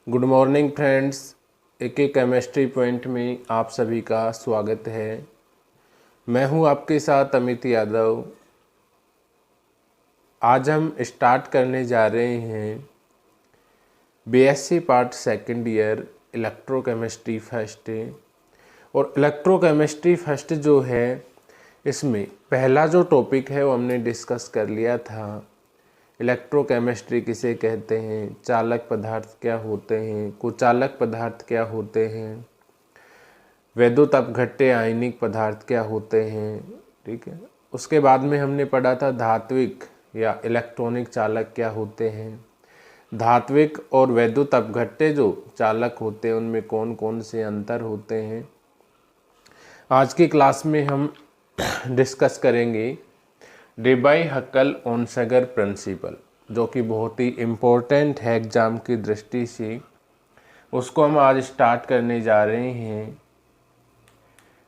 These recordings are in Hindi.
Good morning friends. एक केमिस्ट्री पॉइंट में आप सभी का स्वागत है। मैं हूं आपके साथ अमित यादव। आज हम स्टार्ट करने जा रहे हैं BSc part second year electrochemistry first. और इलेक्ट्रोकेमिस्ट्री फर्स्ट जो है, इसमें पहला जो टॉपिक है वो हमने डिस्कस कर लिया था। इलेक्ट्रोकेमिस्ट्री किसे कहते हैं, चालक पदार्थ क्या होते हैं, कुचालक पदार्थ क्या होते हैं, वैद्युत अपघट्य आयनिक पदार्थ क्या होते हैं। ठीक है, उसके बाद में हमने पढ़ा था धात्विक या इलेक्ट्रॉनिक चालक क्या होते हैं। धात्विक और वैद्युत अपघट्य जो चालक होते हैं उनमें कौन कौन से अंतर होते हैं। आज की क्लास में हम डिस्कस करेंगे डेबाई-हक्केल-ओनसागर प्रिंसिपल, जो कि बहुत ही इम्पोर्टेंट है एग्जाम की दृष्टि से। उसको हम आज स्टार्ट करने जा रहे हैं।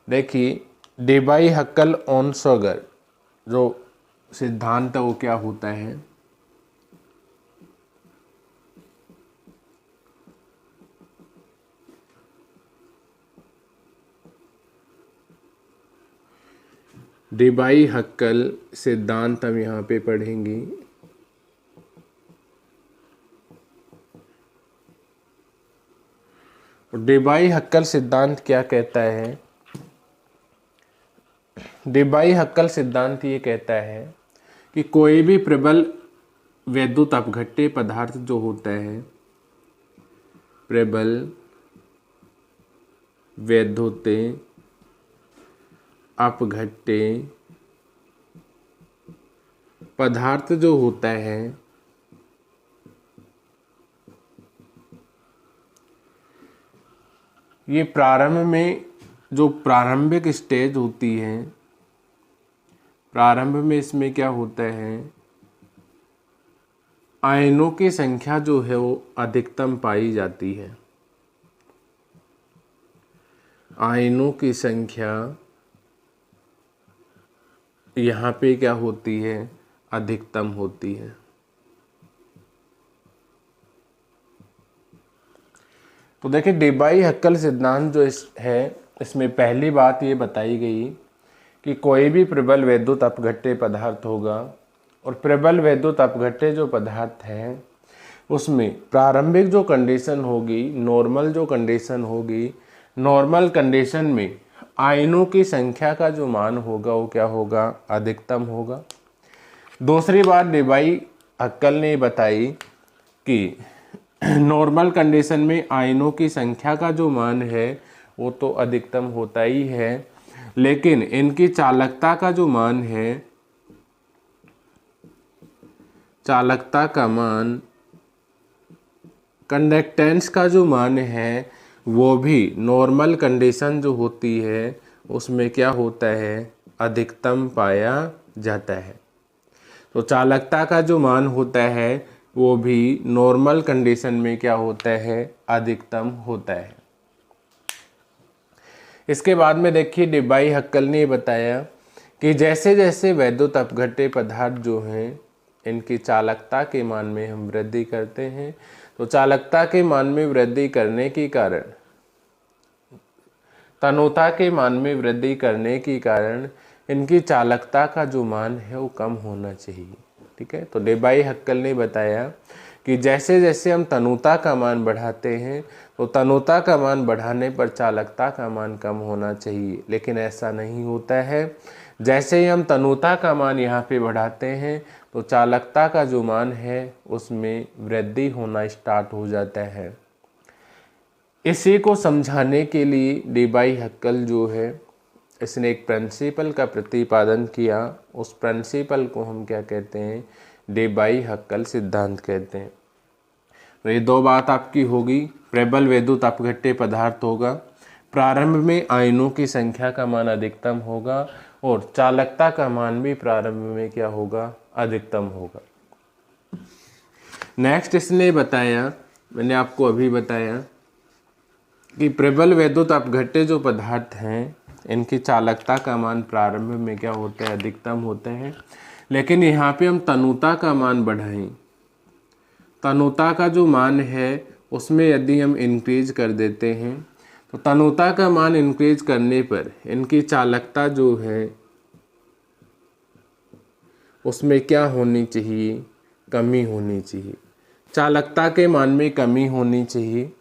देखिए, डेबाई-हक्केल-ओनसागर जो सिद्धांत है वो क्या होता है। डेबाई-हक्केल सिद्धांत हम यहाँ पे पढ़ेंगे। डेबाई-हक्केल सिद्धांत क्या कहता है। डेबाई-हक्केल सिद्धांत ये कहता है कि कोई भी प्रबल वैद्युत अपघट्य पदार्थ जो होता है, प्रबल वैद्युत अपघट्य पदार्थ जो होता है, ये प्रारंभ में जो प्रारंभिक स्टेज होती है, प्रारंभ में इसमें क्या होता है, आयनों की संख्या जो है वो अधिकतम पाई जाती है। आयनों की संख्या यहाँ पे क्या होती है, अधिकतम होती है। तो देखिए, डेबाई-हक्केल सिद्धांत जो है, इसमें पहली बात ये बताई गई कि कोई भी प्रबल वैद्युत अपघट्य पदार्थ होगा, और प्रबल वैद्युत अपघट्य जो पदार्थ है उसमें प्रारंभिक जो कंडीशन होगी, नॉर्मल जो कंडीशन होगी, नॉर्मल कंडीशन में आयनों की संख्या का जो मान होगा वो क्या होगा, अधिकतम होगा। दूसरी बात डेबाई-हक्केल ने बताई कि नॉर्मल कंडीशन में आयनों की संख्या का जो मान है वो तो अधिकतम होता ही है, लेकिन इनकी चालकता का जो मान है, चालकता का मान, कंडक्टेंस का जो मान है, वो भी नॉर्मल कंडीशन जो होती है उसमें क्या होता है, अधिकतम पाया जाता है। तो चालकता का जो मान होता है वो भी नॉर्मल कंडीशन में क्या होता है, अधिकतम होता है। इसके बाद में देखिए, डेबाई-हक्केल ने बताया कि जैसे जैसे वैद्युत अपघट्य पदार्थ जो हैं इनकी चालकता के मान में हम वृद्धि करते हैं, तो चालकता के मान में वृद्धि करने के कारण, तन्यता के मान में वृद्धि करने के कारण इनकी चालकता का जो मान है वो कम होना चाहिए। ठीक है, तो डेबाई-हक्केल ने बताया कि जैसे जैसे हम तन्यता का मान बढ़ाते हैं तो तन्यता का मान बढ़ाने पर चालकता का मान कम होना चाहिए, लेकिन ऐसा नहीं होता है। जैसे ही हम तन्यता का मान यहाँ पे बढ़ाते हैं तो चालकता का जो मान है उसमें वृद्धि होना स्टार्ट हो जाता है। इसी को समझाने के लिए डेबाई-हक्केल जो है, इसने एक प्रिंसिपल का प्रतिपादन किया। उस प्रिंसिपल को हम क्या कहते हैं, डेबाई-हक्केल सिद्धांत कहते हैं। तो ये दो बात आपकी होगी, प्रबल वैद्युत अपघट्य पदार्थ होगा, प्रारंभ में आयनों की संख्या का मान अधिकतम होगा, और चालकता का मान भी प्रारंभ में क्या होगा, अधिकतम होगा। नेक्स्ट इसने बताया, मैंने आपको अभी बताया कि प्रबल वैद्युत अपघट्य जो पदार्थ हैं इनकी चालकता का मान प्रारंभ में क्या होता है, अधिकतम होता है, लेकिन यहाँ पे हम तन्यता का मान बढ़ाएं, तन्यता का जो मान है उसमें यदि हम इंक्रीज कर देते हैं तो तनुता का मान इंक्रीज करने पर इनकी चालकता जो है उसमें क्या होनी चाहिए, कमी होनी चाहिए। चालकता के मान में कमी होनी चाहिए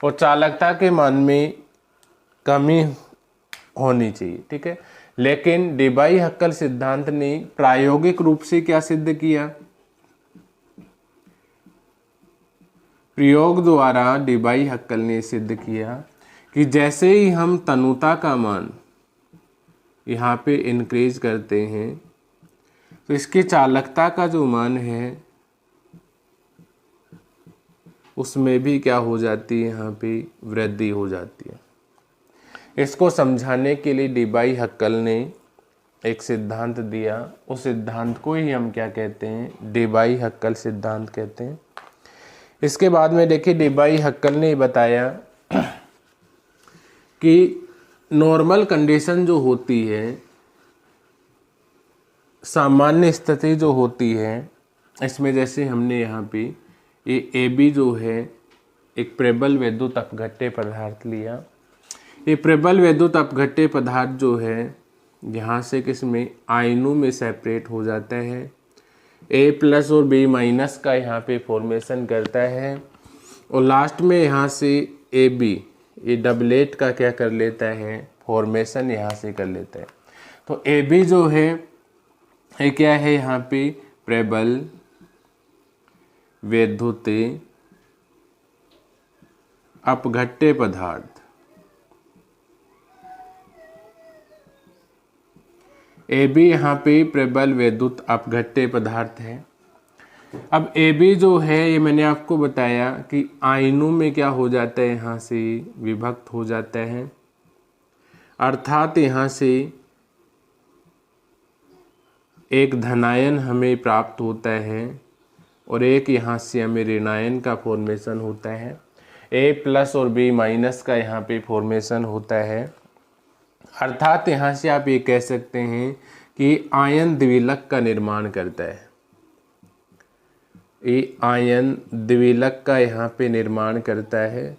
और चालकता के मान में कमी होनी चाहिए, ठीक है। लेकिन डेबाई-हक्कल सिद्धांत ने प्रायोगिक रूप से क्या सिद्ध किया, प्रयोग द्वारा डेबाई-हक्कल ने सिद्ध किया कि जैसे ही हम तनुता का मान यहाँ पे इंक्रीज करते हैं तो इसकी चालकता का जो मान है उसमें भी क्या हो जाती है, यहाँ पे वृद्धि हो जाती है। इसको समझाने के लिए डेबाई-हक्कल ने एक सिद्धांत दिया, उस सिद्धांत को ही हम क्या कहते हैं, डेबाई-हक्कल सिद्धांत कहते हैं। इसके बाद में देखिए डेबाई-हक्कल ने बताया कि नॉर्मल कंडीशन जो होती है, सामान्य स्थिति जो होती है, इसमें जैसे हमने यहाँ पे ये AB जो है एक प्रबल वैद्युत अपघट्य पदार्थ लिया। ये प्रबल वैद्युत अपघट्य पदार्थ जो है यहाँ से किसमें, आयनों में सेपरेट हो जाता है। A+ और B- का यहाँ पे फॉर्मेशन करता है और लास्ट में यहाँ से AB ये डबलेट का क्या कर लेता है, फॉर्मेशन यहाँ से कर लेता है। तो AB जो है ये क्या है, यहाँ पे प्रबल वैद्युत अपघट्य पदार्थ। AB यहाँ पे प्रबल वैद्युत अपघट्य पदार्थ है। अब AB जो है ये मैंने आपको बताया कि आयनों में क्या हो जाता है, यहाँ से विभक्त हो जाता है, अर्थात यहाँ से एक धनायन हमें प्राप्त होता है और एक यहाँ से हमें ऋणायन का फॉर्मेशन होता है। A+ और B- का यहाँ पे फॉर्मेशन होता है, अर्थात यहाँ से आप ये कह सकते हैं कि आयन द्विलक का निर्माण करता है। ये आयन द्विलक का यहाँ पे निर्माण करता है,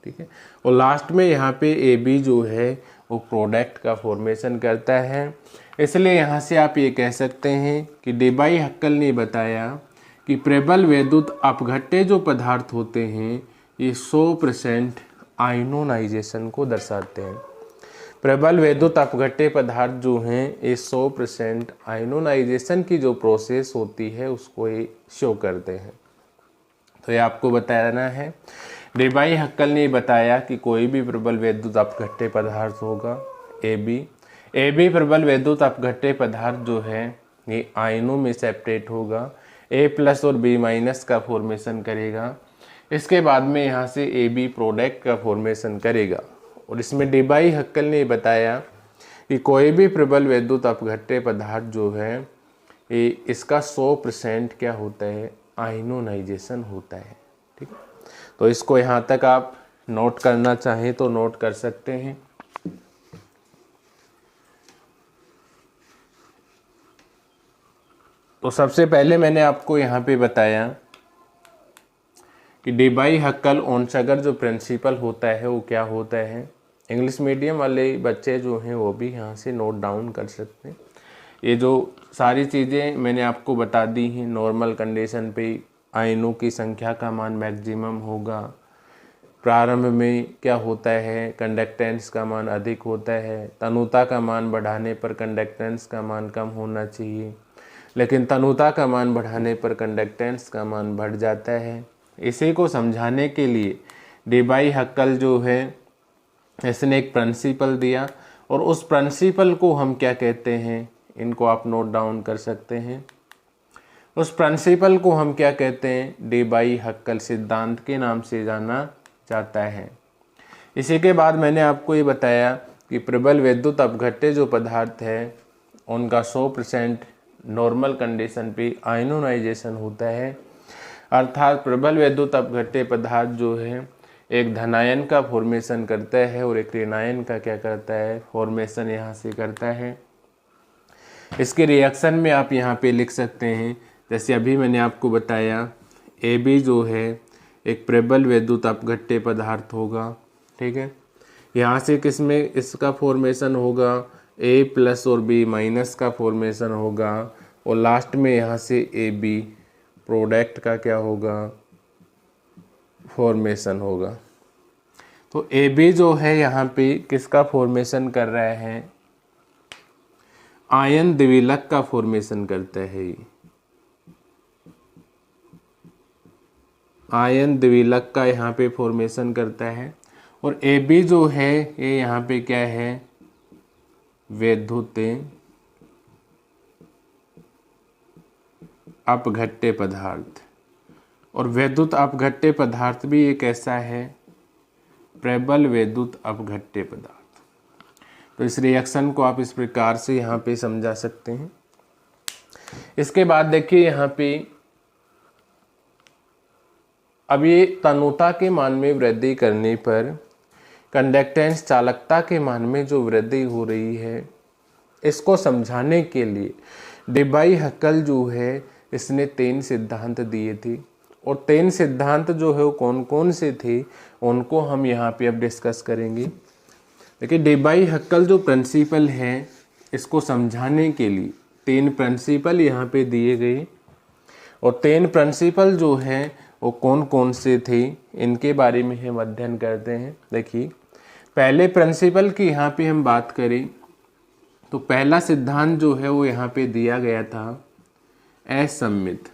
ठीक है। और लास्ट में यहाँ पे AB जो है वो प्रोडक्ट का फॉर्मेशन करता है। इसलिए यहाँ से आप ये कह सकते हैं कि डेबाई-हक्कल ने बताया कि प्रबल वैद्युत अपघट्य जो पदार्थ होते हैं ये 100% आयनोनाइजेशन को दर्शाते हैं। प्रबल वैद्युत अपघट्य पदार्थ जो हैं ये 100% आयनोनाइजेशन की जो प्रोसेस होती है उसको ये शो करते हैं। तो ये आपको बताना है। डेबाई-हक्कल ने बताया कि कोई भी प्रबल वैद्युत अपघट्य पदार्थ होगा AB प्रबल वैद्युत अपघट्य पदार्थ जो है ये आयनों में सेपरेट होगा, A+ और B- का फॉर्मेशन करेगा। इसके बाद में यहाँ से AB प्रोडक्ट का फॉर्मेशन करेगा। और इसमें डेबाई-हक्कल ने बताया कि कोई भी प्रबल वैद्युत अपघट्य पदार्थ जो है ये इसका 100% क्या होता है, आयनोनाइजेशन होता है, ठीक है। तो इसको यहाँ तक आप नोट करना चाहें तो नोट कर सकते हैं। तो सबसे पहले मैंने आपको यहाँ पे बताया कि डेबाई-हक्कल ओनसगर जो प्रिंसिपल होता है वो क्या होता है। इंग्लिश मीडियम वाले बच्चे जो हैं वो भी यहाँ से नोट डाउन कर सकते हैं। ये जो सारी चीज़ें मैंने आपको बता दी हैं, नॉर्मल कंडीशन पे आयनों की संख्या का मान मैक्सिमम होगा, प्रारंभ में क्या होता है, कंडक्टेंस का मान अधिक होता है, तनुता का मान बढ़ाने पर कंडक्टेंस का मान कम होना चाहिए, लेकिन तनुता का मान बढ़ाने पर कंडक्टेंस का मान बढ़ जाता है। इसी को समझाने के लिए डेबाई-हक्कल जो है इसने एक प्रिंसिपल दिया और उस प्रिंसिपल को हम क्या कहते हैं, इनको आप नोट डाउन कर सकते हैं। उस प्रिंसिपल को हम क्या कहते हैं, डेबाई-हक्कल सिद्धांत के नाम से जाना जाता है। इसी के बाद मैंने आपको ये बताया कि प्रबल वैद्युत अपघट्य जो पदार्थ है उनका 100% नॉर्मल कंडीशन पे आयनोनाइजेशन होता है, अर्थात प्रबल वैद्युत अपघट्य पदार्थ जो है एक धनायन का फॉर्मेशन करता है और एक ऋणायन का क्या करता है, फॉर्मेशन यहाँ से करता है। इसके रिएक्शन में आप यहाँ पे लिख सकते हैं, जैसे अभी मैंने आपको बताया AB जो है एक प्रबल वैद्युत अपघट्य पदार्थ होगा, ठीक है। यहाँ से किसमें इसका फॉर्मेशन होगा, A+ और B- का फॉर्मेशन होगा, और लास्ट में यहाँ से AB प्रोडक्ट का क्या होगा, फॉर्मेशन होगा। तो AB जो है यहाँ पे किसका फॉर्मेशन कर रहा है, आयन द्विलक का फॉर्मेशन करता है। ये आयन द्विलक का यहाँ पे फॉर्मेशन करता है, और AB जो है ये यहाँ पे क्या है, वैद्युत अपघट्य पदार्थ। और वैद्युत अपघट्य पदार्थ भी एक ऐसा है, प्रबल वैद्युत अपघट्य पदार्थ। तो इस रिएक्शन को आप इस प्रकार से यहाँ पे समझा सकते हैं। इसके बाद देखिए यहाँ पे अब ये तनुता के मान में वृद्धि करने पर कंडक्टेंस चालकता के मान में जो वृद्धि हो रही है, इसको समझाने के लिए डेबाई हक्कल जो है इसने 3 सिद्धांत दिए थे, और 3 सिद्धांत जो है वो कौन कौन से थे उनको हम यहाँ पे अब डिस्कस करेंगे। देखिए डेबाई हक्कल जो प्रिंसिपल है इसको समझाने के लिए 3 प्रिंसिपल यहाँ पे दिए गए, और 3 प्रिंसिपल जो है वो कौन कौन से थे इनके बारे में हम अध्ययन करते हैं। देखिए पहले प्रिंसिपल की यहाँ पे हम बात करें तो पहला सिद्धांत जो है वो यहाँ पे दिया गया था असम्मित।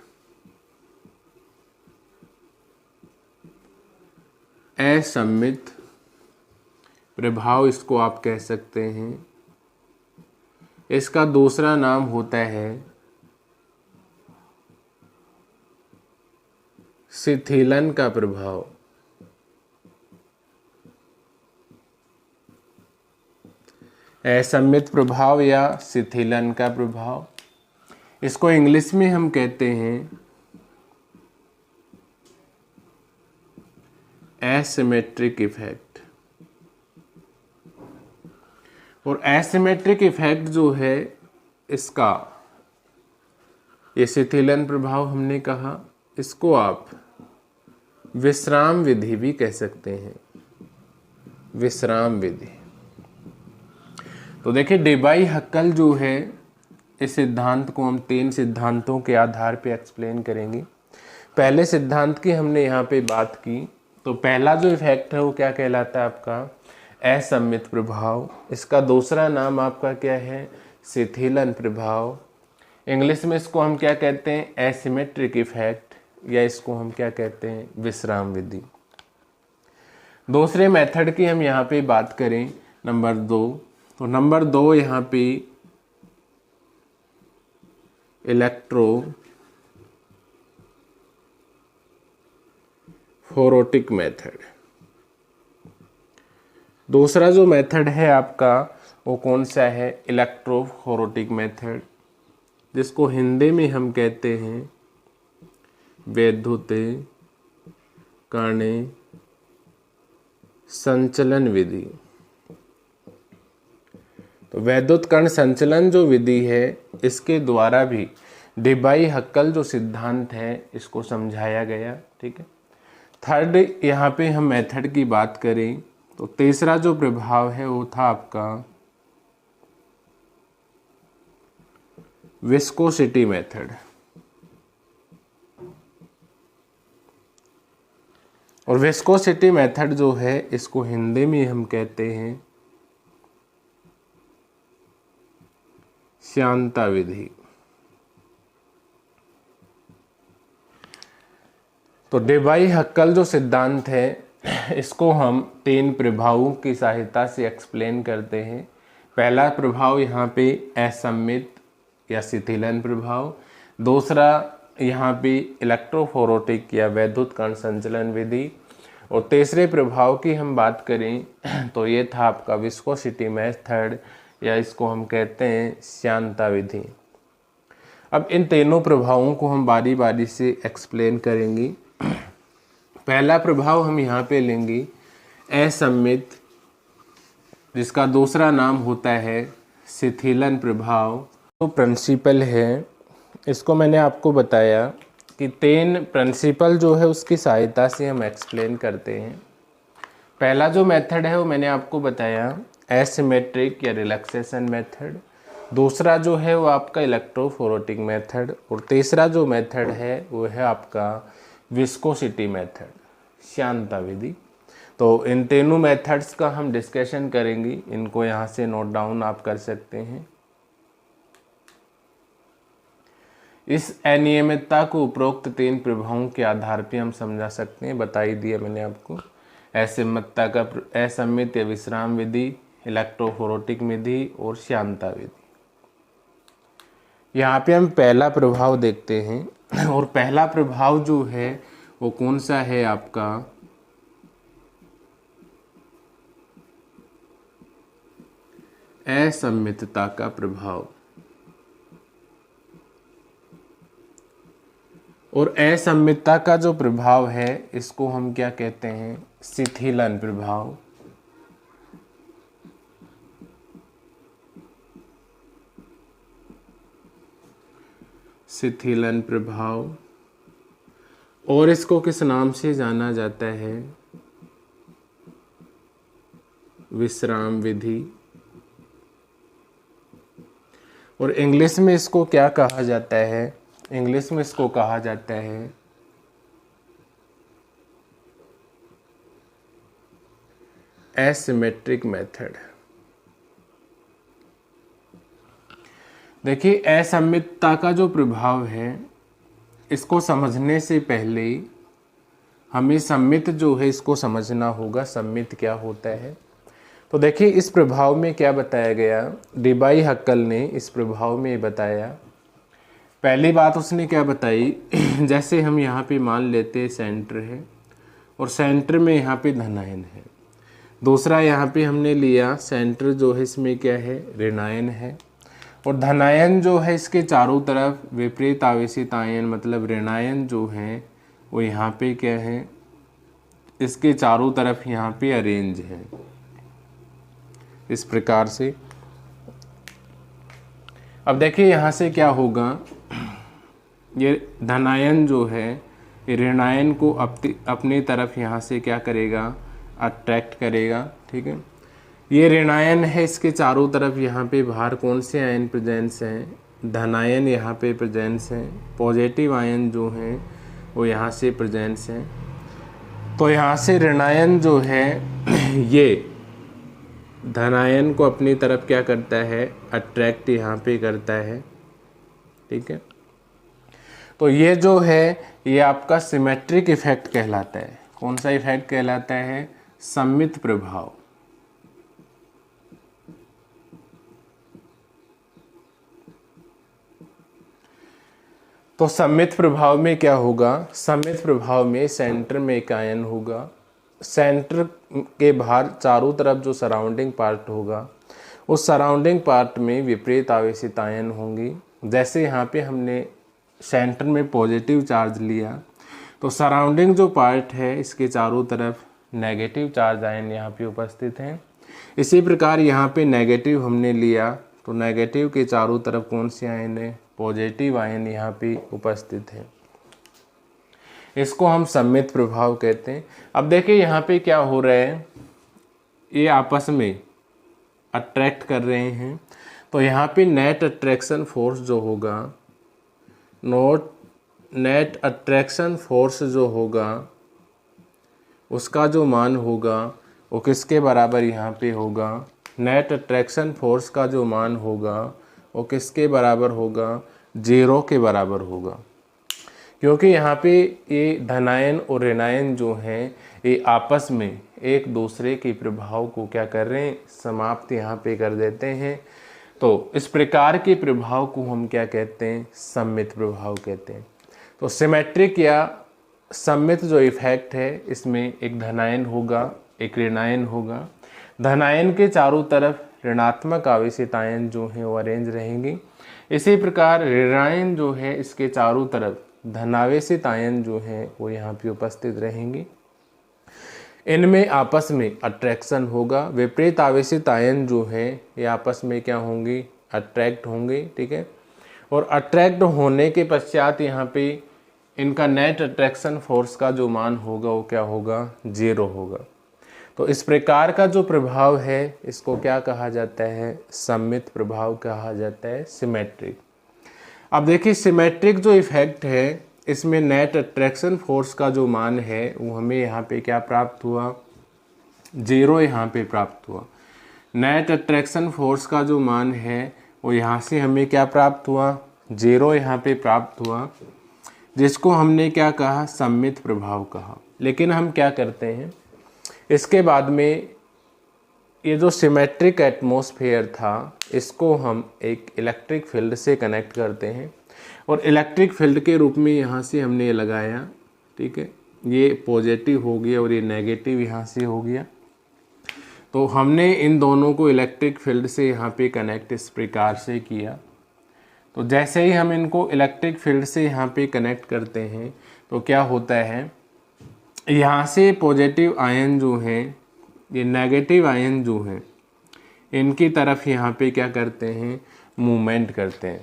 असम्मित प्रभाव इसको आप कह सकते हैं। इसका दूसरा नाम होता है शिथिलन का प्रभाव। असम्मित प्रभाव या शिथिलन का प्रभाव, इसको इंग्लिश में हम कहते हैं एसिमेट्रिक इफेक्ट। और एसिमेट्रिक इफेक्ट जो है इसका, ये शिथिलन प्रभाव हमने कहा, इसको आप विश्राम विधि भी कह सकते हैं, विश्राम विधि। तो देखिए डेबाई हक्कल जो है इस सिद्धांत को हम 3 सिद्धांतों के आधार पे एक्सप्लेन करेंगे। पहले सिद्धांत की हमने यहाँ पे बात की, तो पहला जो इफेक्ट है वो क्या कहलाता है आपका, असम्मित प्रभाव। इसका दूसरा नाम आपका क्या है, शिथिलन प्रभाव। इंग्लिश में इसको हम क्या कहते हैं, एसिमेट्रिक इफेक्ट, या इसको हम क्या कहते हैं, विश्राम विधि। दूसरे मेथड की हम यहाँ पे बात करें नंबर 2, तो नंबर 2 यहाँ पे इलेक्ट्रोफोरेटिक मेथड। दूसरा जो मेथड है आपका वो कौन सा है, इलेक्ट्रोफोरेटिक मेथड, जिसको हिंदी में हम कहते हैं वैद्युत कण संचलन विधि। तो वैद्युत कण संचलन जो विधि है इसके द्वारा भी डेबाई हक्कल जो सिद्धांत है इसको समझाया गया, ठीक है। थर्ड यहाँ पे हम मेथड की बात करें तो तीसरा जो प्रभाव है वो था आपका विस्कोसिटी मेथड। और विस्कोसिटी मेथड जो है इसको हिंदी में हम कहते हैं श्यानता विधि। तो डेबाई हक्कल जो सिद्धांत है इसको हम 3 प्रभावों की सहायता से एक्सप्लेन करते हैं। पहला प्रभाव यहाँ पे असम्मित या शिथिलन प्रभाव, दूसरा यहाँ पे इलेक्ट्रोफोरेटिक या वैद्युत कण संचलन विधि, और तीसरे प्रभाव की हम बात करें तो ये था आपका विस्कोसिटी मेथड, या इसको हम कहते हैं श्यानता विधि। अब इन तीनों प्रभावों को हम बारी बारी से एक्सप्लेन करेंगे। पहला प्रभाव हम यहाँ पे लेंगे असम्मित, जिसका दूसरा नाम होता है शिथिलन प्रभाव। तो प्रिंसिपल है, इसको मैंने आपको बताया कि 3 प्रिंसिपल जो है उसकी सहायता से हम एक्सप्लेन करते हैं। पहला जो मेथड है वो मैंने आपको बताया एसिमेट्रिक या रिलैक्सेशन मेथड, दूसरा जो है वो आपका इलेक्ट्रोफोरेटिक मेथड, और तीसरा जो मेथड है वो है आपका विस्कोसिटी मेथड, श्यानता विधि। तो इन तीनों मेथड्स का हम डिस्कशन करेंगे, इनको यहाँ से नोट डाउन आप कर सकते हैं। इस अनियमितता को उपरोक्त 3 प्रभावों के आधार पर हम समझा सकते हैं, बता ही दिया मैंने आपको। असम्मितता का असम्मित या विश्राम विधि, इलेक्ट्रोफोरेटिक विधि और श्यानता विधि। यहाँ पे हम पहला प्रभाव देखते हैं, और पहला प्रभाव जो है वो कौन सा है आपका असम्मितता का प्रभाव। और असम्मितता का जो प्रभाव है इसको हम क्या कहते हैं, शिथिलन प्रभाव। शिथिलन प्रभाव, और इसको किस नाम से जाना जाता है, विश्राम विधि। और इंग्लिश में इसको क्या कहा जाता है, इंग्लिश में इसको कहा जाता है एसिमेट्रिक मेथड। देखिए असम्मितता का जो प्रभाव है इसको समझने से पहले हमें सम्मित जो है इसको समझना होगा, सम्मित क्या होता है। तो देखिए इस प्रभाव में क्या बताया गया, डीबाई हक्कल ने इस प्रभाव में बताया। पहली बात उसने क्या बताई, जैसे हम यहाँ पे मान लेते हैं सेंटर है और सेंटर में यहाँ पे धनायन है। दूसरा यहाँ पे हमने लिया सेंटर जो है इसमें क्या है, ऋणायन है, और धनायन जो है इसके चारों तरफ विपरीत आवेशित आयन मतलब ऋणायन जो है वो यहाँ पे क्या है, इसके चारों तरफ यहाँ पे अरेंज है इस प्रकार से। अब देखिए यहाँ से क्या होगा, ये धनायन जो है ये ऋणायन को अपनी तरफ यहाँ से क्या करेगा, अट्रैक्ट करेगा। ठीक है, ये ऋणायन है, इसके चारों तरफ यहाँ पे बाहर कौन से आयन प्रेजेंस हैं, धनायन यहाँ पे प्रेजेंस हैं, पॉजिटिव आयन जो हैं वो यहाँ से प्रेजेंस हैं। तो यहाँ से ऋणायन जो है ये धनायन को अपनी तरफ क्या करता है, अट्रैक्ट यहाँ पे करता है। ठीक है, तो ये जो है ये आपका सिमेट्रिक इफेक्ट कहलाता है। कौन सा इफेक्ट कहलाता है, सम्मित प्रभाव। तो सम्मित प्रभाव में क्या होगा, सम्मित प्रभाव में सेंटर में एक आयन होगा, सेंटर के बाहर चारों तरफ जो सराउंडिंग पार्ट होगा उस सराउंडिंग पार्ट में विपरीत आवेशित आयन होंगी। जैसे यहाँ पे हमने सेंटर में पॉजिटिव चार्ज लिया तो सराउंडिंग जो पार्ट है इसके चारों तरफ नेगेटिव चार्ज आयन यहाँ पे उपस्थित हैं। इसी प्रकार यहाँ पे नेगेटिव हमने लिया तो नेगेटिव के चारों तरफ कौन से आयन है, पॉजिटिव आयन यहाँ पे उपस्थित है। इसको हम सम्मित प्रभाव कहते हैं। अब देखिए यहाँ पे क्या हो रहा है, ये आपस में अट्रैक्ट कर रहे हैं, तो यहाँ पे नेट अट्रैक्शन फोर्स जो होगा, नेट अट्रैक्शन फोर्स जो होगा उसका जो मान होगा वो किसके बराबर यहाँ पे होगा, नेट अट्रैक्शन फोर्स का जो मान होगा वो किसके बराबर होगा, 0 के बराबर होगा। क्योंकि यहाँ पे ये धनायन और ऋणायन जो हैं ये आपस में एक दूसरे के प्रभाव को क्या कर रहे हैं, समाप्त यहाँ पे कर देते हैं। तो इस प्रकार के प्रभाव को हम क्या कहते हैं, सम्मित प्रभाव कहते हैं। तो सिमेट्रिक या सम्मित जो इफेक्ट है इसमें एक धनायन होगा, एक ऋणायन होगा। धनायन के चारों तरफ ऋणात्मक आवेशित आयन जो हैं वो अरेंज रहेंगे। इसी प्रकार ऋणायन जो है इसके चारों तरफ धनावेशित आयन जो हैं वो यहाँ पे उपस्थित रहेंगे। इनमें आपस में अट्रैक्शन होगा। विपरीत आवेशित आयन जो हैं ये आपस में क्या होंगे, अट्रैक्ट होंगे। ठीक है, और अट्रैक्ट होने के पश्चात यहाँ पे इनका नेट अट्रैक्शन फोर्स का जो मान होगा वो क्या होगा, 0 होगा। तो इस प्रकार का जो प्रभाव है इसको क्या कहा जाता है, सममित प्रभाव कहा जाता है, सिमेट्रिक। अब देखिए सिमेट्रिक जो इफेक्ट है इसमें नेट अट्रैक्शन फोर्स का जो मान है वो हमें यहाँ पे क्या प्राप्त हुआ, 0 यहाँ पे प्राप्त हुआ। नेट अट्रैक्शन फोर्स का जो मान है वो यहाँ से हमें क्या प्राप्त हुआ, 0 यहाँ पे प्राप्त हुआ, जिसको हमने क्या कहा, सममित प्रभाव कहा। लेकिन हम क्या करते हैं, इसके बाद में ये जो सिमेट्रिक एटमॉस्फेयर था इसको हम एक इलेक्ट्रिक फील्ड से कनेक्ट करते हैं और इलेक्ट्रिक फील्ड के रूप में यहाँ से हमने लगाया, ठीक है, ये पॉजिटिव हो गया और ये नेगेटिव यहाँ से हो गया। तो हमने इन दोनों को इलेक्ट्रिक फील्ड से यहाँ पे कनेक्ट इस प्रकार से किया। तो जैसे ही हम इनको इलेक्ट्रिक फील्ड से यहाँ पे कनेक्ट करते हैं तो क्या होता है, यहाँ से पॉजिटिव आयन जो हैं, ये नेगेटिव आयन जो हैं, इनकी तरफ यहाँ पे क्या करते हैं, मूवमेंट करते हैं।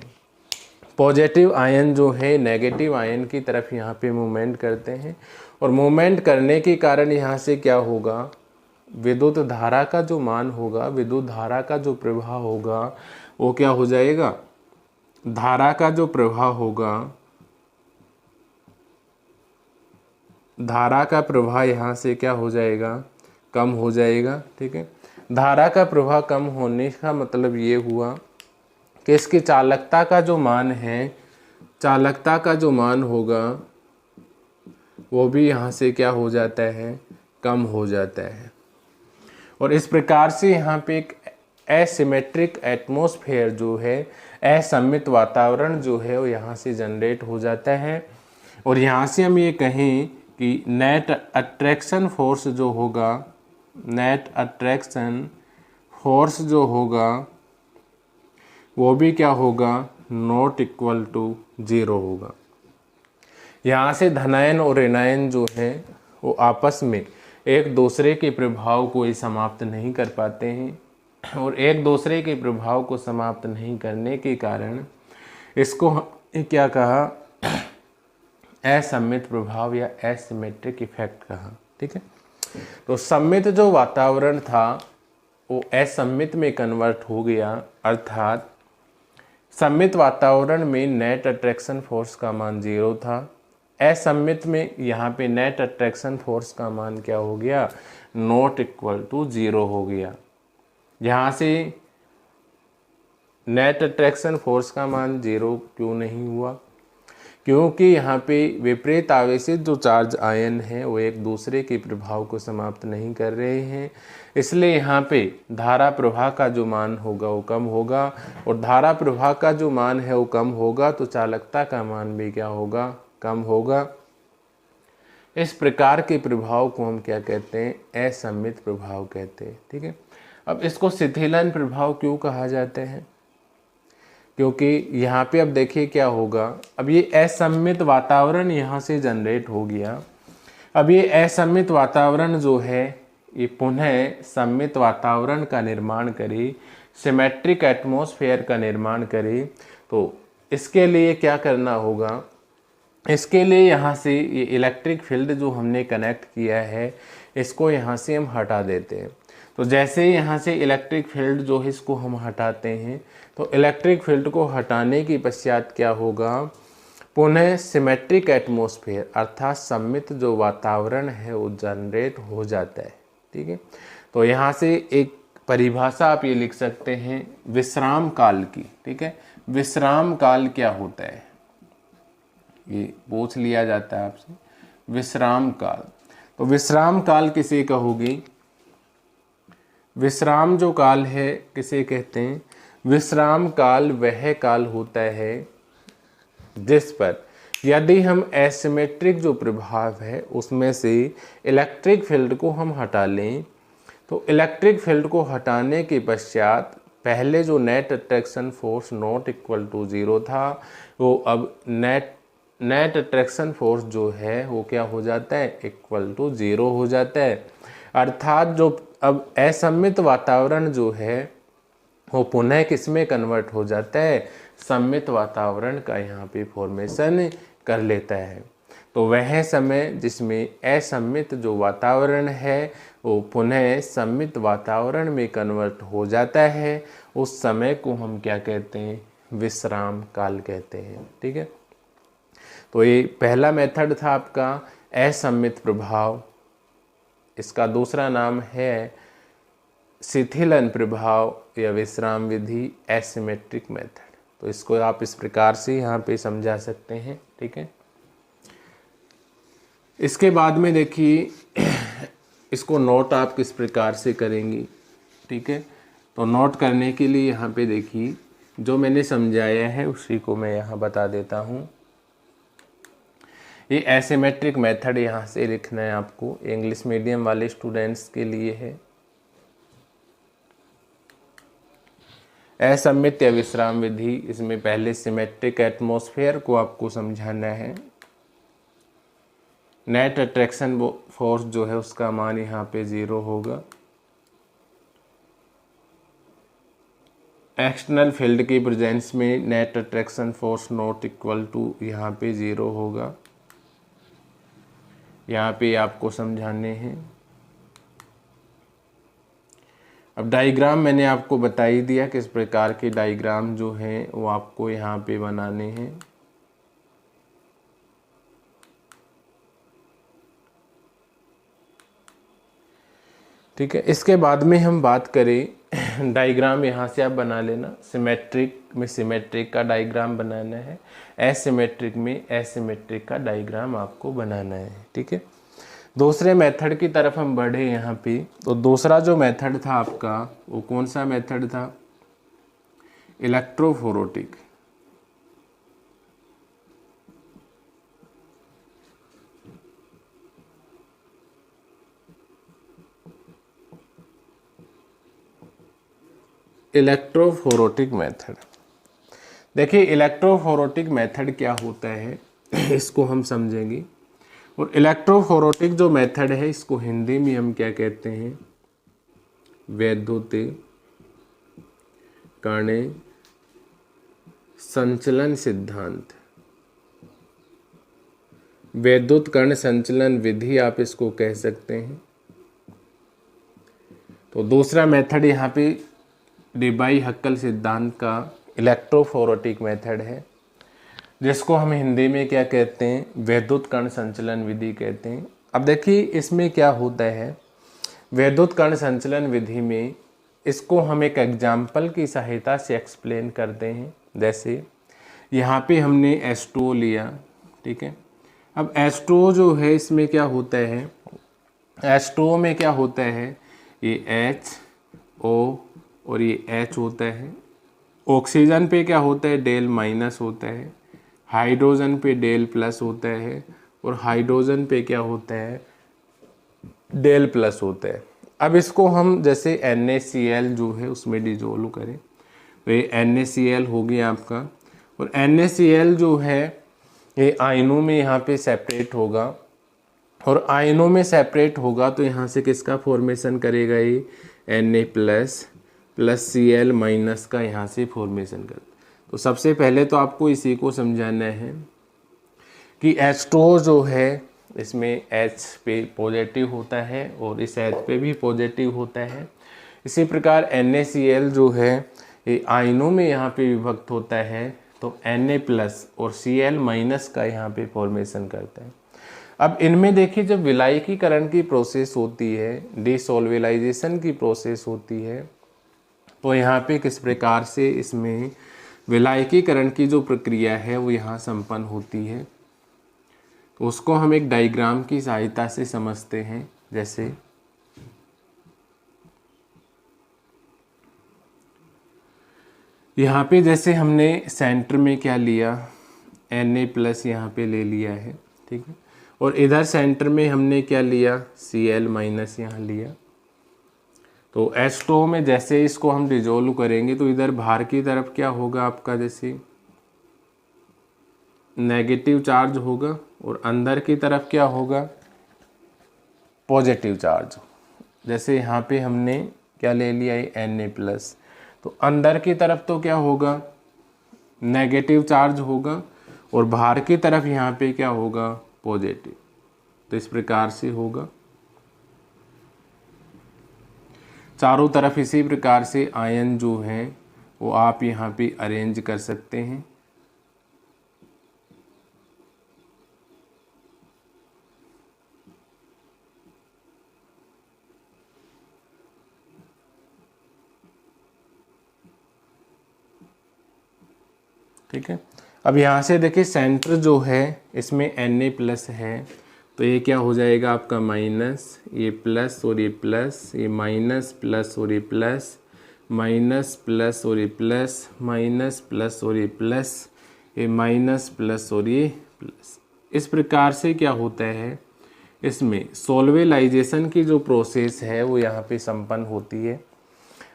पॉजिटिव आयन जो है नेगेटिव आयन की तरफ यहाँ पे मूवमेंट करते हैं और मूवमेंट करने के कारण यहाँ से क्या होगा, विद्युत धारा का जो मान होगा, विद्युत धारा का जो प्रवाह होगा वो क्या हो जाएगा, धारा का जो प्रवाह होगा, धारा का प्रवाह यहाँ से क्या हो जाएगा, कम हो जाएगा। ठीक है, धारा का प्रवाह कम होने का मतलब ये हुआ कि इसकी चालकता का जो मान है, चालकता का जो मान होगा वो भी यहाँ से क्या हो जाता है, कम हो जाता है। और इस प्रकार से यहाँ पे एक एसिमेट्रिक एटमॉस्फेयर जो है, असममित वातावरण जो है वो यहाँ से जनरेट हो जाता है। और यहाँ से हम ये कहें कि नेट अट्रैक्शन फोर्स जो होगा, नेट अट्रैक्शन फोर्स जो होगा वो भी क्या होगा, नॉट इक्वल टू 0 होगा। यहाँ से धनायन और ऋणायन जो है वो आपस में एक दूसरे के प्रभाव को ही समाप्त नहीं कर पाते हैं और एक दूसरे के प्रभाव को समाप्त नहीं करने के कारण इसको क्या कहा, असममित प्रभाव या एसिमेट्रिक इफेक्ट कहा। ठीक है, तो सममित जो वातावरण था वो असममित में कन्वर्ट हो गया, अर्थात सममित वातावरण में नेट अट्रैक्शन फोर्स का मान 0 था, असममित में यहाँ पे नेट अट्रैक्शन फोर्स का मान क्या हो गया, नॉट इक्वल टू 0 हो गया। यहाँ से नेट अट्रैक्शन फोर्स का मान 0 क्यों नहीं हुआ, क्योंकि यहाँ पे विपरीत आवेशित जो चार्ज आयन है वो एक दूसरे के प्रभाव को समाप्त नहीं कर रहे हैं, इसलिए यहाँ पे धारा प्रवाह का जो मान होगा वो कम होगा और धारा प्रवाह का जो मान है वो कम होगा तो चालकता का मान भी क्या होगा, कम होगा। इस प्रकार के प्रभाव को हम क्या कहते हैं, असममित प्रभाव कहते हैं। ठीक है, अब इसको शिथिलन प्रभाव क्यों कहा जाते हैं, क्योंकि यहाँ पे अब देखिए क्या होगा, अब ये असममित वातावरण यहाँ से जनरेट हो गया। अब ये असममित वातावरण जो है ये पुनः सममित वातावरण का निर्माण करे, सिमेट्रिक एटमॉस्फेयर का निर्माण करे। तो इसके लिए क्या करना होगा, इसके लिए यहाँ से ये इलेक्ट्रिक फील्ड जो हमने कनेक्ट किया है इसको यहाँ से हम हटा देते हैं। तो जैसे ही यहाँ से इलेक्ट्रिक फील्ड जो है इसको हम हटाते हैं तो इलेक्ट्रिक फील्ड को हटाने के पश्चात क्या होगा, पुनः सिमेट्रिक एटमॉस्फेयर अर्थात सममित जो वातावरण है वो जनरेट हो जाता है। ठीक है, तो यहाँ से एक परिभाषा आप ये लिख सकते हैं विश्राम काल की। ठीक है, विश्राम काल क्या होता है ये पूछ लिया जाता है आपसे, विश्राम काल। तो विश्राम काल किसे कहोगे, विश्राम जो काल है किसे कहते हैं, विश्राम काल वह काल होता है जिस पर यदि हम एसिमेट्रिक जो प्रभाव है उसमें से इलेक्ट्रिक फील्ड को हम हटा लें तो इलेक्ट्रिक फील्ड को हटाने के पश्चात पहले जो net attraction force not equal to 0 था वो अब नेट अट्रैक्शन फोर्स जो है वो क्या हो जाता है, इक्वल टू 0 हो जाता है। अर्थात जो अब असममित वातावरण जो है वो पुनः किस में कन्वर्ट हो जाता है, सममित वातावरण का यहाँ पे फॉर्मेशन कर लेता है। तो वह समय जिसमें असम्मित जो वातावरण है वो पुनः सम्मित वातावरण में कन्वर्ट हो जाता है, उस समय को हम क्या कहते हैं? विश्राम काल कहते हैं। ठीक है, तो ये पहला मेथड था आपका असम्मित प्रभाव। इसका दूसरा नाम है शिथिलन प्रभाव या विश्राम विधि, एसिमेट्रिक मेथड। तो इसको आप इस प्रकार से यहाँ पे समझा सकते हैं। ठीक है, इसके बाद में देखिए इसको नोट आप किस प्रकार से करेंगी। ठीक है, तो नोट करने के लिए यहाँ पे देखिए जो मैंने समझाया है उसी को मैं यहाँ बता देता हूँ। ये एसिमेट्रिक मेथड यहाँ से लिखना है आपको, इंग्लिश मीडियम वाले स्टूडेंट्स के लिए है। असम्मित या विश्राम विधि, इसमें पहले सिमेट्रिक एटमॉस्फेयर को आपको समझाना है। नेट अट्रैक्शन फोर्स जो है उसका मान यहाँ पे 0 होगा। एक्सटर्नल फील्ड की प्रेजेंस में net attraction force not equal to यहाँ पे 0 होगा। यहाँ पे आपको समझाने हैं। अब डायग्राम मैंने आपको बता ही दिया किस प्रकार के डायग्राम जो हैं वो आपको यहाँ पे बनाने हैं। ठीक है, इसके बाद में हम बात करें डायग्राम यहाँ से आप बना लेना। सिमेट्रिक में सिमेट्रिक का डायग्राम बनाना है, एसिमेट्रिक में एसिमेट्रिक का डायग्राम आपको बनाना है। ठीक है, दूसरे मेथड की तरफ हम बढ़े यहाँ पे। तो दूसरा जो मेथड था आपका वो कौन सा मेथड था? इलेक्ट्रोफोरेटिक। इलेक्ट्रोफोरेटिक मेथड, देखिए इलेक्ट्रोफोरेटिक मेथड क्या होता है इसको हम समझेंगे। और इलेक्ट्रोफोरेटिक जो मेथड है इसको हिंदी में हम क्या कहते हैं? वैद्युत कण संचलन सिद्धांत, वैद्युत कण संचलन विधि आप इसको कह सकते हैं। तो दूसरा मेथड यहाँ पे डेबाई हक्कल सिद्धांत का इलेक्ट्रोफोरेटिक मेथड है, जिसको हम हिंदी में क्या कहते हैं? वैद्युत कण संचलन विधि कहते हैं। अब देखिए इसमें क्या होता है, वैद्युत कण संचलन विधि में इसको हम एक एग्जाम्पल की सहायता से एक्सप्लेन करते हैं। जैसे यहाँ पे हमने H2O लिया। ठीक है, अब H2O जो है इसमें क्या होता है? H2O में क्या होता है? ये HO और ये H होता है। ऑक्सीजन पे क्या होता है? डेल माइनस होता है। हाइड्रोजन पे डेल प्लस होता है और हाइड्रोजन पे क्या होता है? डेल प्लस होता है। अब इसको हम जैसे NaCl जो है उसमें डिजोल्व करें तो ये NaCl हो गया आपका। और NaCl जो है ये आयनों में यहाँ पे सेपरेट होगा, और आयनों में सेपरेट होगा तो यहाँ से किसका फॉर्मेशन करेगा? ये Na प्लस Cl माइनस का यहाँ से फॉर्मेशन कर। तो सबसे पहले तो आपको इसी को समझाना है कि H2O जो है इसमें H पे पॉजिटिव होता है और इस H पे भी पॉजिटिव होता है। इसी प्रकार NaCl जो है ये आयनों में यहाँ पे विभक्त होता है, तो Na प्लस और Cl माइनस का यहाँ पे फॉर्मेशन करता है। अब इनमें देखिए जब विलायकीकरण की प्रोसेस होती है, डिसोल्विलाइजेशन की प्रोसेस होती है, तो यहाँ पे किस प्रकार से इसमें विलायकीकरण की जो प्रक्रिया है वो यहाँ संपन्न होती है, तो उसको हम एक डायग्राम की सहायता से समझते हैं। जैसे यहाँ पे जैसे हमने सेंटर में क्या लिया? Na प्लस यहाँ पे ले लिया है। ठीक है, और इधर सेंटर में हमने क्या लिया? Cl माइनस यहाँ लिया। तो H2O में जैसे इसको हम डिजोल्व करेंगे तो इधर बाहर की तरफ क्या होगा आपका? जैसे नेगेटिव चार्ज होगा और अंदर की तरफ क्या होगा? Positive charge. जैसे यहाँ पे हमने क्या ले लिया? ये Na प्लस, तो अंदर की तरफ तो क्या होगा? नेगेटिव चार्ज होगा और बाहर की तरफ यहाँ पे क्या होगा? पॉजिटिव। तो इस प्रकार से होगा। चारों तरफ इसी प्रकार से आयन जो हैं वो आप यहाँ पे अरेंज कर सकते हैं। ठीक है, अब यहाँ से देखिए सेंटर जो है इसमें Na+ है, तो ये क्या हो जाएगा आपका माइनस, ये प्लस और ये प्लस, ये माइनस प्लस और ये प्लस, माइनस प्लस और ये प्लस, माइनस प्लस और ये प्लस, ये माइनस प्लस और ये प्लस। इस प्रकार से क्या होता है, इसमें सोल्वेलाइजेशन की जो प्रोसेस है वो यहाँ पे संपन्न होती है।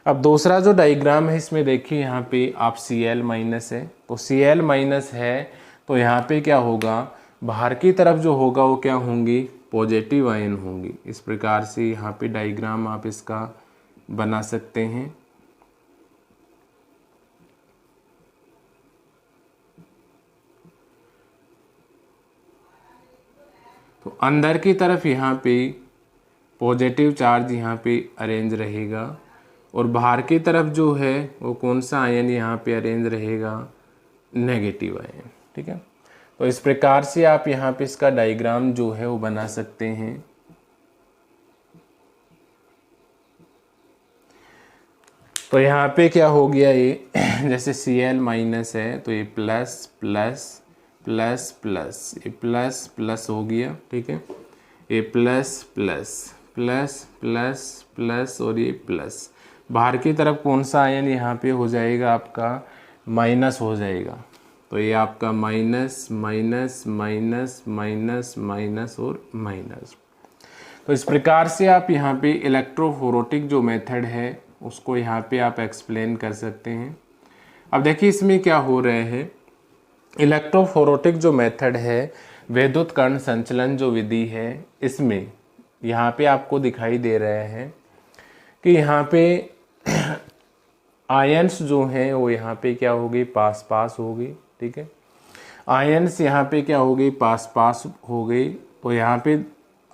अब दूसरा जो डायग्राम है इसमें देखिए यहाँ पे आप Cl- है, तो Cl- है तो यहाँ पे क्या होगा, बाहर की तरफ जो होगा वो क्या होंगी, पॉजिटिव आयन होंगी। इस प्रकार से यहाँ पे डायग्राम आप इसका बना सकते हैं। तो अंदर की तरफ यहाँ पे पॉजिटिव चार्ज यहाँ पे अरेंज रहेगा और बाहर की तरफ जो है वो कौन सा आयन यहाँ पे अरेंज रहेगा, नेगेटिव आयन। ठीक है, तो इस प्रकार से आप यहाँ पे इसका डायग्राम जो है वो बना सकते हैं। तो यहाँ पे क्या हो गया, ये जैसे Cl- है तो ये प्लस प्लस प्लस प्लस, ये प्लस प्लस हो गया। ठीक है, ये plus plus plus plus plus और ये प्लस। बाहर की तरफ कौन सा आयन यहाँ पे हो जाएगा, आपका माइनस हो जाएगा। तो ये आपका minus minus minus minus minus और माइनस। तो इस प्रकार से आप यहाँ पे इलेक्ट्रोफोरोटिक जो मेथड है उसको यहाँ पे आप एक्सप्लेन कर सकते हैं। अब देखिए इसमें क्या हो रहे हैं, इलेक्ट्रोफोरोटिक जो मेथड है, विद्युत कण संचलन जो विधि है, इसमें यहाँ पे आपको दिखाई दे रहे हैं कि यहाँ पे आयंस जो हैं वो यहाँ पे क्या होगी, पास पास होगी। ठीक है, आयंस यहाँ पे क्या हो गई, पास पास हो गई। तो यहाँ पे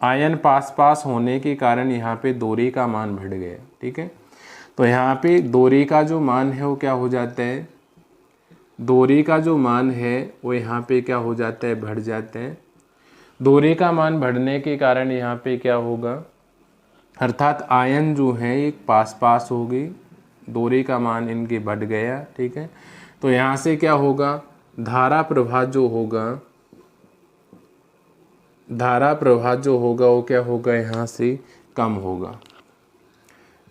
आयन पास पास होने के कारण यहाँ पे दूरी का मान बढ़ गया। ठीक है, तो यहाँ पे दूरी का जो मान है वो क्या हो जाता है, दूरी का जो मान है वो यहाँ पे क्या हो जाता है, बढ़ जाते हैं। दूरी का मान बढ़ने के कारण यहाँ पे क्या होगा, अर्थात आयन जो है एक पास पास हो गई, दूरी का मान इनके बढ़ गया। ठीक है, तो यहाँ से क्या होगा, धारा प्रवाह जो होगा, धारा प्रवाह जो होगा वो क्या होगा, यहाँ से कम होगा।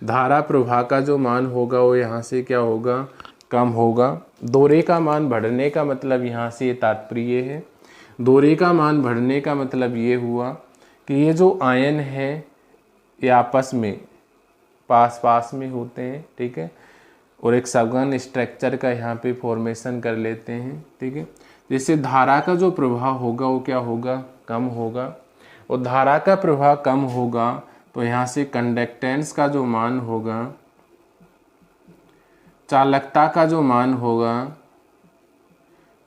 धारा प्रवाह का जो मान होगा वो यहाँ से क्या होगा, कम होगा। दूरी का मान बढ़ने का मतलब यहाँ से ये तात्पर्य है, दूरी का मान बढ़ने का मतलब ये हुआ कि ये जो आयन है ये आपस में पास पास में होते हैं। ठीक है, और एक सघन स्ट्रक्चर का यहाँ पे फॉर्मेशन कर लेते हैं। ठीक है, जिससे धारा का जो प्रवाह होगा वो क्या होगा, कम होगा। और धारा का प्रवाह कम होगा तो यहाँ से कंडक्टेंस का जो मान होगा, चालकता का जो मान होगा,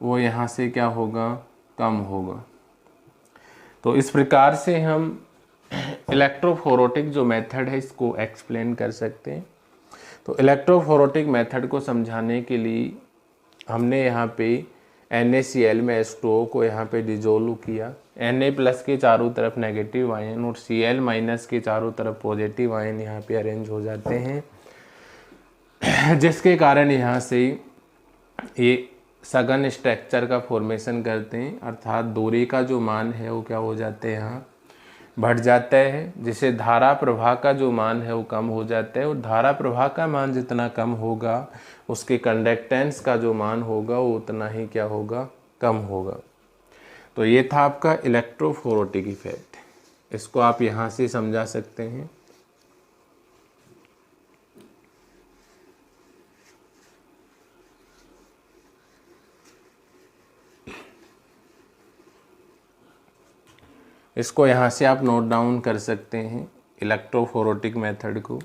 वो यहाँ से क्या होगा, कम होगा। तो इस प्रकार से हम इलेक्ट्रोफोरोटिक जो मेथड है इसको एक्सप्लेन कर सकते हैं। तो इलेक्ट्रोफोरोटिक मेथड को समझाने के लिए हमने यहाँ पे NaCl में H2O को यहाँ पे डिजोल्व किया। Na+ के चारों तरफ नेगेटिव आयन और Cl- के चारों तरफ पॉजिटिव आयन यहाँ पे अरेंज हो जाते हैं, जिसके कारण यहाँ से ये सघन स्ट्रक्चर का फॉर्मेशन करते हैं। अर्थात दूरी का जो मान है वो क्या हो जाते हैं, यहाँ बढ़ जाता है, जिससे धारा प्रवाह का जो मान है वो कम हो जाता है। और धारा प्रवाह का मान जितना कम होगा उसके कंडक्टेंस का जो मान होगा वो उतना ही क्या होगा, कम होगा। तो ये था आपका इलेक्ट्रोफोरोटिक इफेक्ट, इसको आप यहाँ से समझा सकते हैं। इसको यहाँ से आप नोट डाउन कर सकते हैं, इलेक्ट्रोफोरोटिक मेथड को।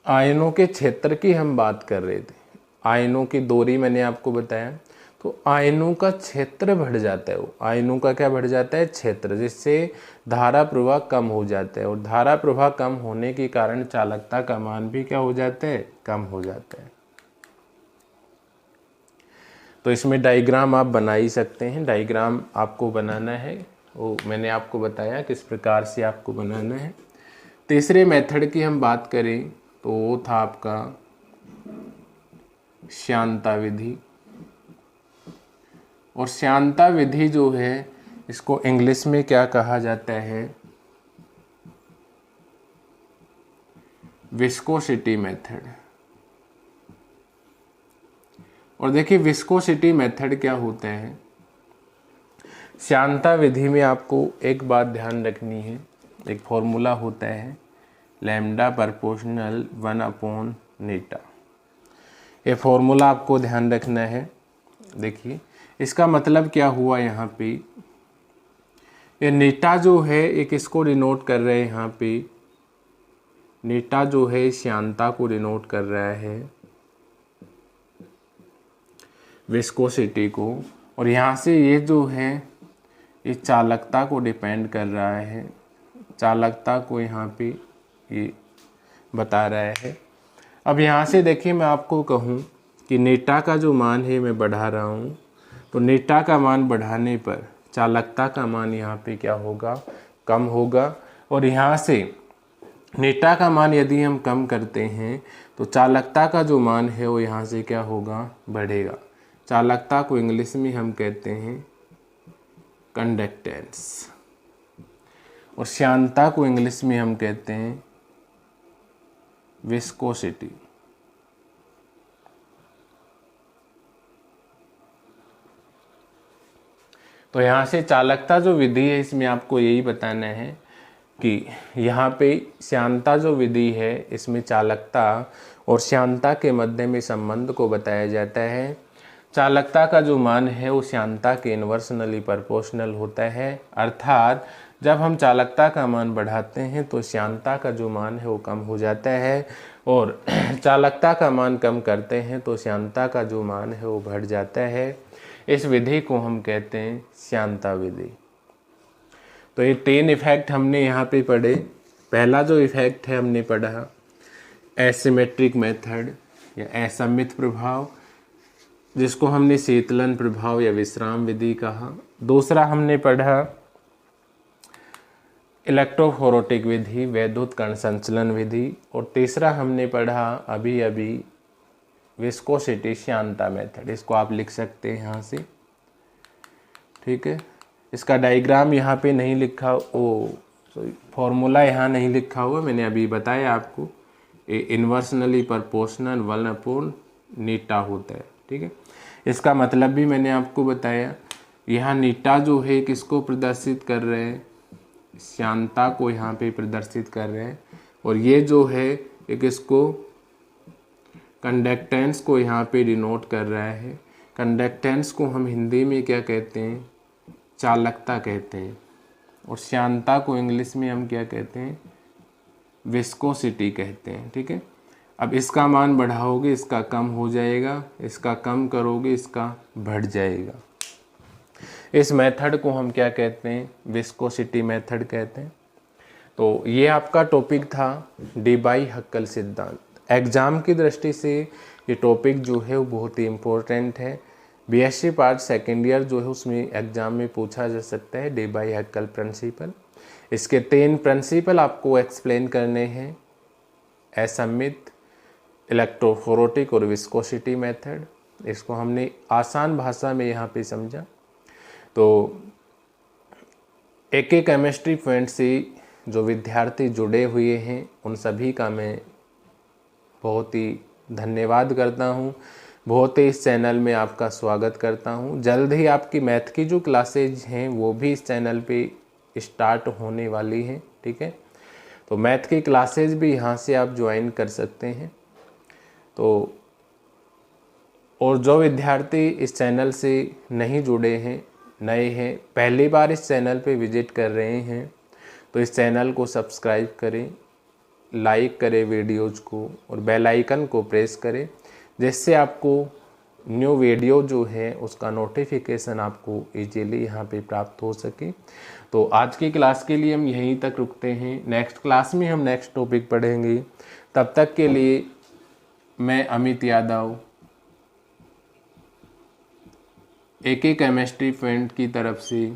आयनों के क्षेत्र की हम बात कर रहे थे। आयनों की दूरी मैंने आपको बताया, तो आयनों का क्षेत्र बढ़ जाता है। वो आयनों का क्या बढ़ जाता है? क्षेत्र, जिससे धारा प्रवाह कम हो जाता है। और धारा प्रवाह कम होने के कारण चालकता का मान भी क्या हो जाता है? कम हो जाता है। तो इसमें डायग्राम आप बना ही सकते हैं। डायग्राम आपको बनाना है, वो मैंने आपको बताया किस प्रकार से आपको बनाना है। तीसरे मेथड की हम बात करें तो वो था आपका श्यानता विधि। और श्यानता विधि जो है, इसको इंग्लिश में क्या कहा जाता है? Viscosity method. और देखिए विस्कोसिटी मेथड क्या होता है। श्यानता विधि में आपको एक बात ध्यान रखनी है, एक फॉर्मूला होता है लैम्डा प्रोपोर्शनल 1/नीटा। ये फॉर्मूला आपको ध्यान रखना है। देखिए इसका मतलब क्या हुआ यहाँ पे, ये नीटा जो है एक इसको डिनोट कर रहे हैं। यहाँ पे नीटा जो है श्यानता को डिनोट कर रहा है, विस्कोसिटी को। और यहाँ से ये जो है ये चालकता को डिपेंड कर रहा है, चालकता को यहाँ पे ये बता रहा है। अब यहाँ से देखिए मैं आपको कहूँ कि नीटा का जो मान है मैं बढ़ा रहा हूँ, तो नीटा का मान बढ़ाने पर चालकता का मान यहाँ पे क्या होगा? कम होगा। और यहाँ से नीटा का मान यदि हम कम करते हैं तो चालकता का जो मान है वो यहाँ से क्या होगा? बढ़ेगा। चालकता को इंग्लिश में हम कहते हैं कंडक्टेंस, और श्यानता को इंग्लिश में हम कहते हैं विस्कोसिटी। तो यहाँ से चालकता जो विधि है इसमें आपको यही बताना है कि यहाँ पे श्यानता जो विधि है इसमें चालकता और श्यानता के मध्य में संबंध को बताया जाता है। चालकता का जो मान है वो श्यानता के इन्वर्सनली प्रोपोर्शनल होता है, अर्थात जब हम चालकता का मान बढ़ाते हैं तो श्यानता का जो मान है वो कम हो जाता है, और चालकता का मान कम करते हैं तो श्यानता का जो मान है वो बढ़ जाता है। इस विधि को हम कहते हैं श्यानता विधि। तो ये 3 इफेक्ट हमने यहाँ पे पढ़े। पहला जो इफेक्ट है हमने पढ़ा एसिमेट्रिक मेथड या असममित प्रभाव, जिसको हमने शीतलन प्रभाव या विश्राम विधि कहा। दूसरा हमने पढ़ा इलेक्ट्रोफोरेटिक विधि, वैद्युत कण संचलन विधि। और तीसरा हमने पढ़ा अभी अभी विस्कोसिटी श्यानता मेथड। इसको आप लिख सकते हैं यहाँ से, ठीक है। इसका डायग्राम यहाँ पे नहीं लिखा, फॉर्मूला यहाँ नहीं लिखा हुआ, मैंने अभी बताया आपको। इन्वर्सनली प्रोपोर्शनल 1/नीटा होता है, ठीक है। इसका मतलब भी मैंने आपको बताया। यहाँ नीटा जो है किसको प्रदर्शित कर रहे हैं? श्यानता को यहाँ पे प्रदर्शित कर रहे हैं। और ये जो है एक इसको कंडक्टेंस को यहाँ पे डिनोट कर रहा है। कंडक्टेंस को हम हिंदी में क्या कहते हैं? चालकता कहते हैं। और श्यानता को इंग्लिश में हम क्या कहते हैं? विस्कोसिटी कहते हैं, ठीक है। अब इसका मान बढ़ाओगे इसका कम हो जाएगा, इसका कम करोगे इसका बढ़ जाएगा। इस मेथड को हम क्या कहते हैं? विस्कोसिटी मेथड कहते हैं। तो ये आपका टॉपिक था डीबाई-हक्केल सिद्धांत। एग्ज़ाम की दृष्टि से ये टॉपिक जो है वो बहुत ही इम्पोर्टेंट है। बीएससी पार्ट सेकेंड ईयर जो है उसमें एग्ज़ाम में पूछा जा सकता है डीबाई-हक्केल प्रिंसिपल। इसके 3 प्रिंसिपल आपको एक्सप्लेन करने हैं, असममित, इलेक्ट्रोफोरेटिक और विस्कोसिटी मेथड। इसको हमने आसान भाषा में यहाँ पे समझा। तो एक केमिस्ट्री पॉइंट से जो विद्यार्थी जुड़े हुए हैं उन सभी का मैं बहुत ही धन्यवाद करता हूँ। बहुत ही इस चैनल में आपका स्वागत करता हूँ। जल्द ही आपकी मैथ की जो क्लासेज हैं वो भी इस चैनल पे स्टार्ट होने वाली हैं, ठीक है। तो मैथ की क्लासेज भी यहाँ से आप ज्वाइन कर सकते हैं। तो और जो विद्यार्थी इस चैनल से नहीं जुड़े हैं, नए हैं, पहली बार इस चैनल पे विजिट कर रहे हैं, तो इस चैनल को सब्सक्राइब करें लाइक करें वीडियोज़ को और बेल आइकन को प्रेस करें, जिससे आपको न्यू वीडियो जो है उसका नोटिफिकेशन आपको इजीली यहाँ पे प्राप्त हो सके। तो आज की क्लास के लिए हम यहीं तक रुकते हैं। नेक्स्ट क्लास में हम नेक्स्ट टॉपिक पढ़ेंगे। तब तक के लिए मैं Amit Yadav AK chemistry friend की तरफ से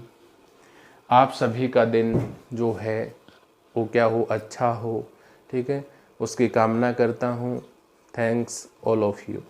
आप सभी का दिन जो है वो क्या हो, अच्छा हो, ठीक है, उसकी कामना करता हूँ। Thanks all of you.